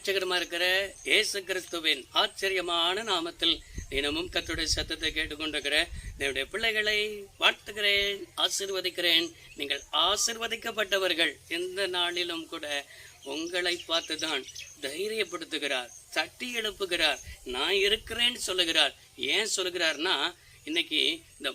இரட்சகருமா இருக்கிற இயேசு கிறிஸ்துவின் ஆச்சரியமான நாமத்தில் தினமும் கர்த்தருடைய சத்தத்தை கேட்டுக்கொண்டிருக்கிற என்னுடைய பிள்ளைகளை வாழ்த்துகிறேன், ஆசீர்வதிக்கிறேன். நீங்கள் ஆசீர்வதிக்கப்பட்டவர்கள். எந்த நாளிலும் கூட உங்களை பார்த்துதான் தைரியப்படுத்துகிறார், தட்டி எழுப்புகிறார், நான் இருக்கிறேன்னு சொல்லுகிறார். ஏன் சொல்லுகிறார்னா, இன்னைக்கு இந்த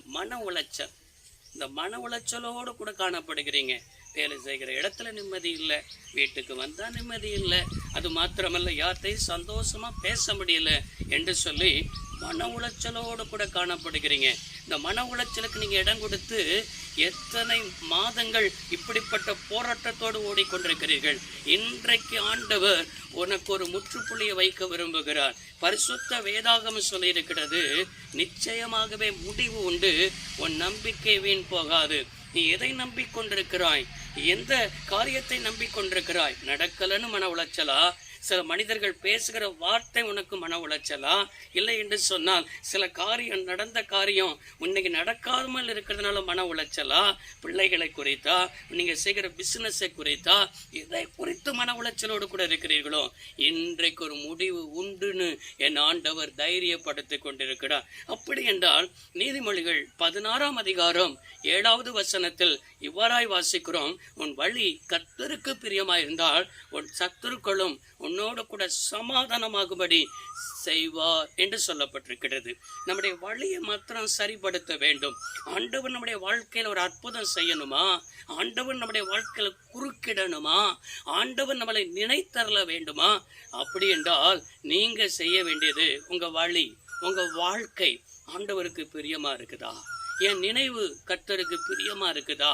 மன உளைச்சலோடு கூட காணப்படுகிறீங்க. வேலை செய்கிற இடத்துல நிம்மதி இல்லை, வீட்டுக்கு வந்தால் நிம்மதி இல்லை, அது மாத்திரமல்ல யார்கிட்டையும் சந்தோஷமாக பேச முடியல என்று சொல்லி மன உளைச்சலோடு கூட காணப்படுகிறீங்க. இந்த மன உளைச்சலுக்கு நீங்கள் இடம் கொடுத்து எத்தனை மாதங்கள் இப்படிப்பட்ட போராட்டத்தோடு ஓடிக்கொண்டிருக்கிறீர்கள். இன்றைக்கு ஆண்டவர் உனக்கு ஒரு முற்றுப்புள்ளியை வைக்க விரும்புகிறார். பரிசுத்த வேதாகமம் சொல்லியிருக்கிறது, நிச்சயமாகவே முடிவு உண்டு, உன் நம்பிக்கை வீண் போகாது. நீ எதை நம்பிக்கொண்டிருக்கிறாய்? எந்த காரியத்தை நம்பிக்கொண்டிருக்கிறாய்? நடக்கலன்னு மன உளைச்சலா? சில மனிதர்கள் பேசுகிற வார்த்தை உனக்கு மன உளைச்சலா? இல்லை என்று சொன்னால் சில காரியம் நடந்த காரியம் இன்னைக்கு நடக்காமல் இருக்கிறதுனால மன உளைச்சலா? பிள்ளைகளை குறித்தா, நீங்க செய்கிற பிசினஸை குறித்தா, இதை குறித்து மன உளைச்சலோடு கூட இருக்கிறீர்களோ? இன்றைக்கு ஒரு முடிவு உண்டுன்னு என் ஆண்டவர் தைரியப்படுத்திக் கொண்டிருக்கிறார். அப்படி என்றால் நீதிமொழிகள் 16ஆம் அதிகாரம் 7வது வசனத்தில் இவ்வாறாய் வாசிக்கிறோம், உன் வழி கர்த்தருக்கு பிரியமாயிருந்தால் உன் சத்துருக்களும் உன்னோடு கூட சமாதானமாகும்படி செய்வார் என்று சொல்லப்பட்டிருக்கிறது. நம்முடைய வழியை மாத்திரம் சரிப்படுத்த வேண்டும். ஆண்டவர் நம்முடைய வாழ்க்கையில் ஒரு அற்புதம் செய்யணுமா? ஆண்டவர் நம்முடைய வாழ்க்கையில குறுக்கிடணுமா? ஆண்டவர் நம்மளை நினைத்தரல வேண்டுமா? அப்படி என்றால் நீங்க செய்ய வேண்டியது, உங்க வழி, உங்க வாழ்க்கை ஆண்டவருக்கு பிரியமா இருக்குதா? என் நினைவு கர்த்தருக்கு பிரியமா இருக்குதா?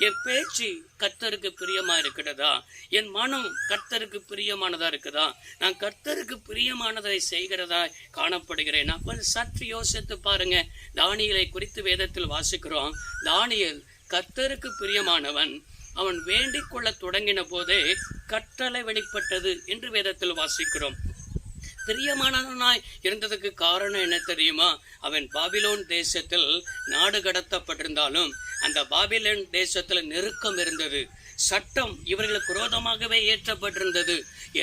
என் பேச்சு கர்த்தருக்கு பிரியமா இருக்கிறதா? என் மனம் கர்த்தருக்கு பிரியமானதா இருக்குதா? நான் கர்த்தருக்கு பிரியமானதை செய்கிறதா காணப்படுகிறேன். அப்ப சற்று யோசித்து பாருங்க. தானியேலை குறித்து வேதத்தில் வாசிக்கிறோம். தானியேல் கர்த்தருக்கு பிரியமானவன். அவன் வேண்டிக் கொள்ள தொடங்கின போதே கட்டளை வெளிப்பட்டது என்று வேதத்தில் வாசிக்கிறோம். பிரியமானவனாய் இருந்ததுக்கு காரணம் என்ன தெரியுமா? அவன் பாபிலோன் தேசத்தில் நாடு கடத்தப்பட்டிருந்தாலும் அந்த பாபிலோன் தேசத்துல நெருக்கம் இருந்தது. சட்டம் இவர்களுக்கு விரோதமாகவே ஏற்றப்பட்டிருந்தது.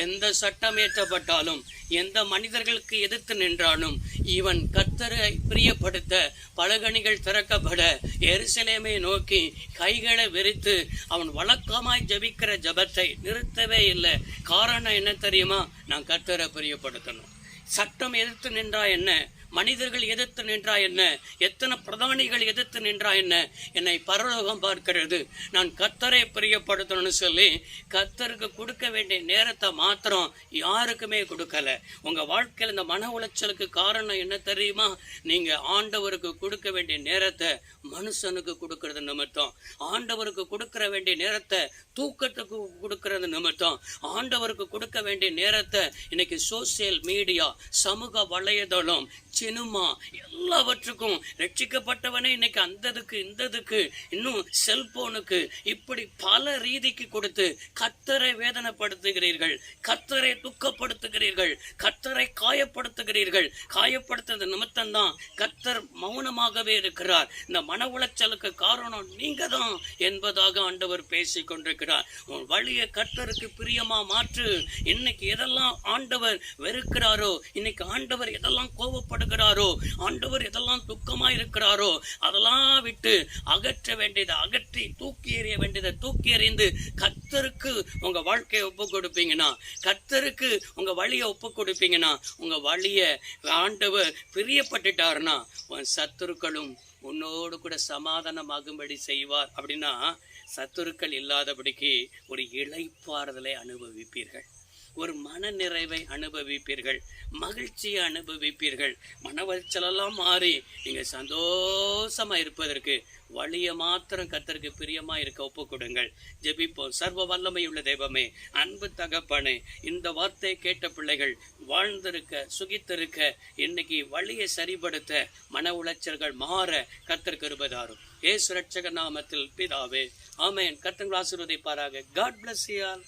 எந்த சட்டம் ஏற்றப்பட்டாலும், எந்த மனிதர்களுக்கு எதிர்த்து நின்றாலும், இவன் கர்த்தரை பிரியப்படுத்த பலகணிகள் திறக்கப்பட எருசலேமை நோக்கி கைகளை விரித்து அவன் வழக்கமாய் ஜபிக்கிற ஜபத்தை நிறுத்தவே இல்லை. காரணம் என்ன தெரியுமா? நான் கர்த்தரை பிரியப்படுத்தணும். சட்டம் எதிர்த்து நின்றா என்ன, மனிதர்கள் எதிர்த்து நின்றா என்ன, எத்தனை பிரதானிகள் எதிர்த்து நின்றா என்ன, என்னை பரலோகம் பார்க்கிறது. நான் கர்த்தரை பிரியப்படுத்தணும்னு சொல்லி கர்த்தருக்கு கொடுக்க வேண்டிய நேரத்தை மாத்திரம் யாருக்குமே கொடுக்கல. உங்க வாழ்க்கையில் இந்த மன உளைச்சலுக்கு காரணம் என்ன தெரியுமா? நீங்க ஆண்டவருக்கு கொடுக்க வேண்டிய நேரத்தை மனுஷனுக்கு கொடுக்கறது நிமித்தம், ஆண்டவருக்கு கொடுக்கற வேண்டிய நேரத்தை தூக்கத்துக்கு கொடுக்கறது நிமித்தம், ஆண்டவருக்கு கொடுக்க வேண்டிய நேரத்தை இன்னைக்கு சோசியல் மீடியா, சமூக வலைதளம், சினிமா, எல்லாவற்றுக்கும் ரட்சிக்கப்பட்டவனே இன்னைக்கு அந்ததுக்கு இந்ததுக்கு, இன்னும் செல்போனுக்கு, இப்படி பல ரீதிக்கு கொடுத்து கர்த்தரை வேதனைப்படுத்துகிறீர்கள், கர்த்தரை துக்கப்படுத்துகிறீர்கள், கர்த்தரை காயப்படுத்துகிறீர்கள். காயப்படுத்துறது நிமித்தம்தான் கர்த்தர் மௌனமாகவே இருக்கிறார். இந்த மன உளைச்சலுக்கு காரணம் நீங்க தான் என்பதாக ஆண்டவர் பேசிக் கொண்டிருக்கிறார். உன் வழியை கர்த்தருக்கு பிரியமா மாற்று. இன்னைக்கு எதெல்லாம் ஆண்டவர் வெறுக்கிறாரோ, இன்னைக்கு ஆண்டவர் எதெல்லாம் கோபப்படுகிறாரோ, ஆண்டவர் எதெல்லாம் துக்கமா இருக்கிறாரோ, அதெல்லாம் விட்டு அகற்ற வேண்டியதை அகற்றி, தூக்கி எறிய வேண்டியதை தூக்கி எறிந்து கர்த்தருக்கு உங்க வாழ்க்கையை ஒப்பு கொடுப்பீங்கன்னா, கர்த்தருக்கு உங்க வழியை ஒப்பு கொடுப்பீங்கன்னா, உங்க வழியை ஆண்டவர் பிரியப்பட்டுட்டாருன்னா உன் சத்துருக்களும் உன்னோடு கூட சமாதானமாகும்படி செய்வார். அப்படின்னா சத்துருக்கள் இல்லாதபடிக்கு ஒரு இளைப்பாறுதலை அனுபவிப்பீர்கள், ஒரு மன நிறைவை அனுபவிப்பீர்கள், மகிழ்ச்சியை அனுபவிப்பீர்கள். மன உளைச்சலெல்லாம் மாறி நீங்க சந்தோஷமா இருப்பதற்கு வழியை மாத்திரம் கர்த்தருக்கு பிரியமா இருக்க ஒப்பு கொடுங்கள். ஜெபிப்போம். சர்வ வல்லமையுள்ள தெய்வமே, அன்பு தகப்பனே, இந்த வார்த்தையை கேட்ட பிள்ளைகள் வாழ்ந்திருக்க, சுகித்திருக்க, இன்னைக்கு வழியை சரிபடுத்த, மன உளைச்சல்கள் மாற கர்த்தர் கிருபை தாரும். இயேசு ரட்சக நாமத்தில் பிதாவே, ஆமென். கர்த்தர் ஆசீர்வதிப்பாராக. God bless you all.